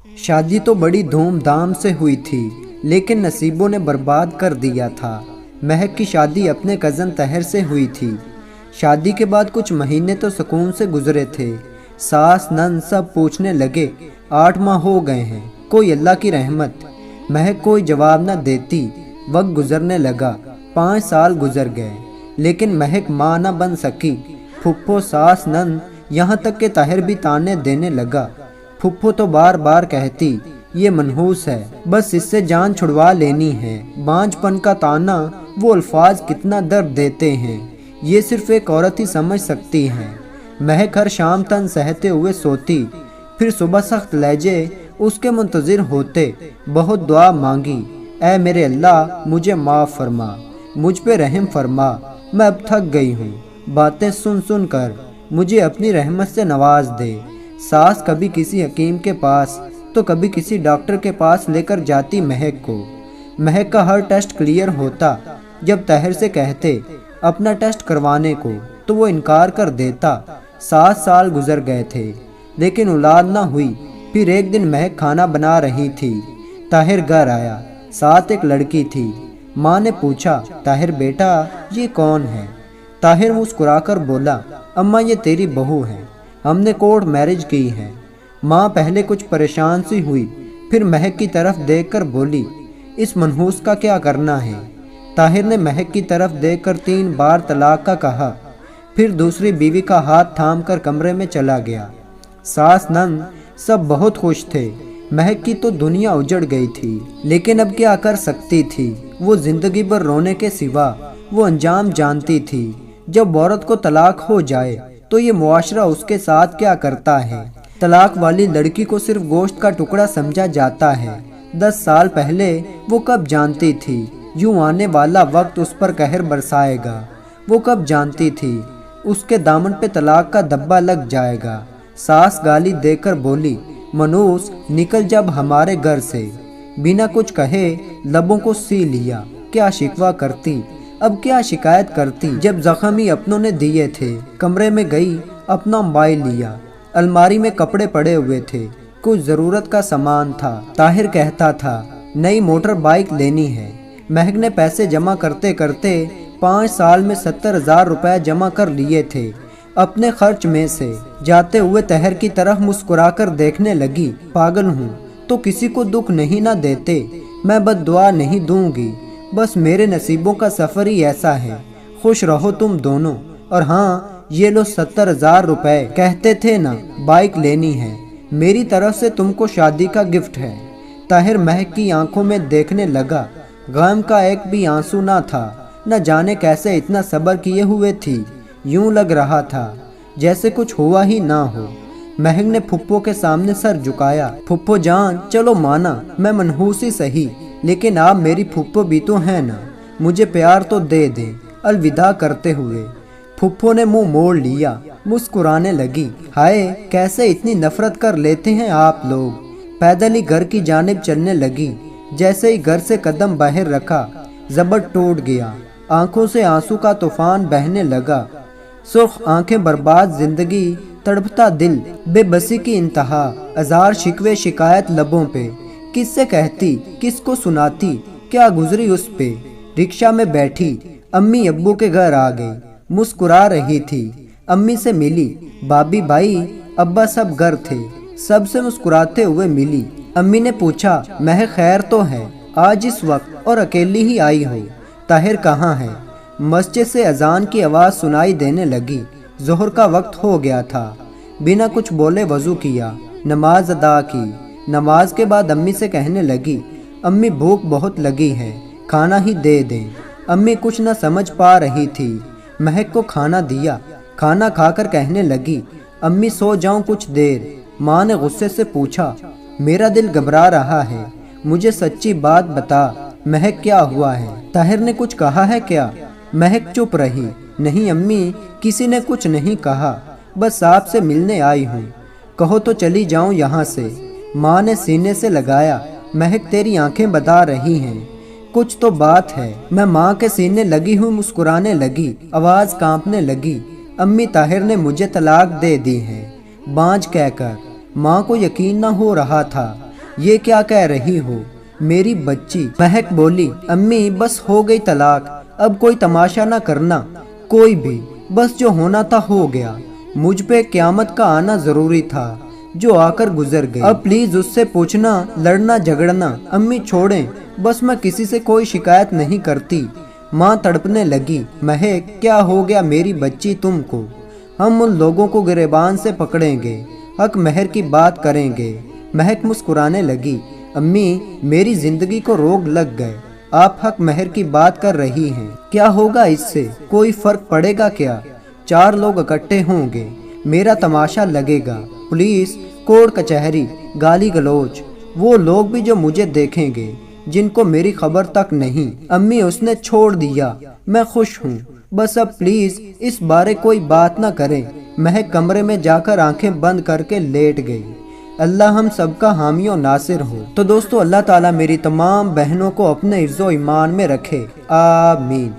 शादी तो बड़ी धूमधाम से हुई थी, लेकिन नसीबों ने बर्बाद कर दिया था। महक की शादी अपने कज़न तहर से हुई थी। शादी के बाद कुछ महीने तो सुकून से गुजरे थे। सास नंद सब पूछने लगे 8 माह हो गए हैं, कोई अल्लाह की रहमत। महक कोई जवाब न देती। वक्त गुजरने लगा, 5 साल गुजर गए, लेकिन महक माँ न बन सकी। फुप्पो सास नंद यहाँ तक के ताहिर भी ताने देने लगा। फुप्पो तो बार बार कहती ये मनहूस है, बस इससे जान छुड़वा लेनी है। बांझपन का ताना, वो अल्फाज कितना दर्द देते हैं, ये सिर्फ एक औरत ही समझ सकती है। महक हर शाम तन सहते हुए सोती, फिर सुबह सख्त लहजे उसके मुंतज़िर होते। बहुत दुआ मांगी, ऐ मेरे अल्लाह मुझे माफ़ फरमा, मुझ पे रहम फरमा, मैं अब थक गई हूँ। बातें सुन सुन कर मुझे अपनी रहमत से नवाज दे। सास कभी किसी हकीम के पास तो कभी किसी डॉक्टर के पास लेकर जाती महक को। महक का हर टेस्ट क्लियर होता। जब तहर से कहते अपना टेस्ट करवाने को तो वो इनकार कर देता। 7 साल गुजर गए थे, लेकिन औलाद ना हुई। फिर एक दिन महक खाना बना रही थी। ताहिर घर आया, साथ एक लड़की थी। माँ ने पूछा, ताहिर बेटा ये कौन है? ताहिर मुस्कुराकर बोला, अम्मा ये तेरी बहू है, हमने कोर्ट मैरिज की है। माँ पहले कुछ परेशान सी हुई, फिर महक की तरफ देखकर बोली, इस मनहूस का क्या करना है? ताहिर ने महक की तरफ देखकर 3 बार तलाक का कहा, फिर दूसरी बीवी का हाथ थामकर कमरे में चला गया। सास नंद सब बहुत खुश थे। महक की तो दुनिया उजड़ गई थी, लेकिन अब क्या कर सकती थी? वो जिंदगी भर रोने के सिवा वो अंजाम जानती थी। जब औरत को तलाक हो जाए तो ये मुआशरा उसके साथ क्या करता है? तलाक वाली लड़की को सिर्फ गोश्त का टुकड़ा समझा जाता है। 10 साल पहले वो कब जानती थी यूं आने वाला वक्त उस पर कहर बरसाएगा? वो कब जानती थी उसके दामन पे तलाक का धब्बा लग जाएगा? सास गाली देकर बोली, मनूस निकल जब हमारे घर से। बिना कुछ कहे लबों को सी लिया। क्या शिकवा करती, अब क्या शिकायत करती? जब जख्म ही अपनों ने दिए थे। कमरे में गई, अपना मोबाइल लिया। अलमारी में कपड़े पड़े हुए थे, कुछ ज़रूरत का सामान था। ताहिर कहता था नई मोटर बाइक लेनी है। महक ने पैसे जमा करते करते 5 साल में 70,000 रुपए जमा कर लिए थे अपने खर्च में से। जाते हुए तहर की तरफ मुस्कुराकर देखने लगी, पागल हूँ तो किसी को दुख नहीं ना देते, मैं बद्दुआ नहीं दूंगी, बस मेरे नसीबों का सफ़र ही ऐसा है। खुश रहो तुम दोनों। और हाँ, ये लो 70,000 रुपए, कहते थे ना बाइक लेनी है, मेरी तरफ से तुमको शादी का गिफ्ट है। ताहिर महक की आंखों में देखने लगा। गम का एक भी आंसू ना था। न जाने कैसे इतना सब्र किए हुए थी। यूं लग रहा था जैसे कुछ हुआ ही ना हो। महक ने फुप्पो के सामने सर झुकाया। फुप्पो जान, चलो माना मैं मनहूस ही सही, लेकिन आप मेरी फुप्पो भी तो हैं ना, मुझे प्यार तो दे दें। अलविदा करते हुए फुप्पो ने मुंह मोड़ लिया, मुस्कुराने लगी। हाय, कैसे इतनी नफरत कर लेते हैं आप लोग। पैदल ही घर की जानिब चलने लगी। जैसे ही घर से कदम बाहर रखा, जबर टूट गया। आंखों से आंसू का तूफान बहने लगा। सुर्ख आंखें, बर्बाद जिंदगी, तड़पता दिल, बेबसी की इंतहा, हजार शिकवे शिकायत लबों पे। किससे कहती, किसको सुनाती, क्या गुजरी उस पे। रिक्शा में बैठी, अम्मी अब्बू के घर आ गई। मुस्कुरा रही थी। अम्मी से मिली, भाभी भाई अब्बा सब घर थे, सबसे मुस्कुराते हुए मिली। अम्मी ने पूछा, महक खैर तो है? आज इस वक्त और अकेली ही आई हो? ताहिर कहाँ है? मस्जिद से अजान की आवाज़ सुनाई देने लगी। ज़ोहर का वक्त हो गया था। बिना कुछ बोले वज़ू किया, नमाज अदा की। नमाज के बाद अम्मी से कहने लगी, अम्मी भूख बहुत लगी है, खाना ही दे दें। अम्मी कुछ न समझ पा रही थी। महक को खाना दिया। खाना खाकर कहने लगी, अम्मी सो जाऊं कुछ देर। माँ ने गुस्से से पूछा, मेरा दिल घबरा रहा है, मुझे सच्ची बात बता, महक क्या हुआ है? ताहिर ने कुछ कहा है क्या? महक चुप रही। नहीं अम्मी, किसी ने कुछ नहीं कहा, बस आपसे मिलने आई हूँ, कहो तो चली जाऊँ यहाँ से। माँ ने सीने से लगाया। महक तेरी आंखें बता रही हैं, कुछ तो बात है। मैं माँ के सीने लगी हूँ, मुस्कुराने लगी, आवाज़ कांपने लगी। अम्मी, ताहिर ने मुझे तलाक दे दी है, बांझ कहकर। माँ को यकीन न हो रहा था। یہ کیا کہہ رہی ہو؟ میری بچی۔ مہک بولی، امی بس ہو گئی طلاق، اب کوئی تماشا نہ کرنا، کوئی بھی، بس جو ہونا تھا ہو گیا۔ مجھ پہ قیامت کا آنا ضروری تھا جو آ کر گزر گئی۔ اب پلیز اس سے پوچھنا، لڑنا جھگڑنا۔ امی چھوڑیں، بس میں کسی سے کوئی شکایت نہیں کرتی۔ ماں تڑپنے لگی۔ مہک، کیا ہو گیا میری بچی تم کو؟ ہم ان لوگوں کو گریبان سے پکڑیں گے، حق مہر کی بات کریں گے۔ مہک مسکرانے لگی، امی میری زندگی کو روگ لگ گئے، آپ حق مہر کی بات کر رہی ہیں، کیا ہوگا اس سے؟ کوئی فرق پڑے گا کیا؟ 4 لوگ اکٹھے ہوں گے، میرا تماشا لگے گا، پولیس، کورٹ کچہری، گالی گلوچ، وہ لوگ بھی جو مجھے دیکھیں گے، جن کو میری خبر تک نہیں۔ امی اس نے چھوڑ دیا، میں خوش ہوں، بس اب پلیز اس بارے کوئی بات نہ کریں۔ مہک کمرے میں جا کر آنکھیں بند کر کے لیٹ گئی۔ اللہ ہم سب کا حامی و ناصر ہو۔ تو دوستو، اللہ تعالیٰ میری تمام بہنوں کو اپنے عز و ایمان میں رکھے، آمین۔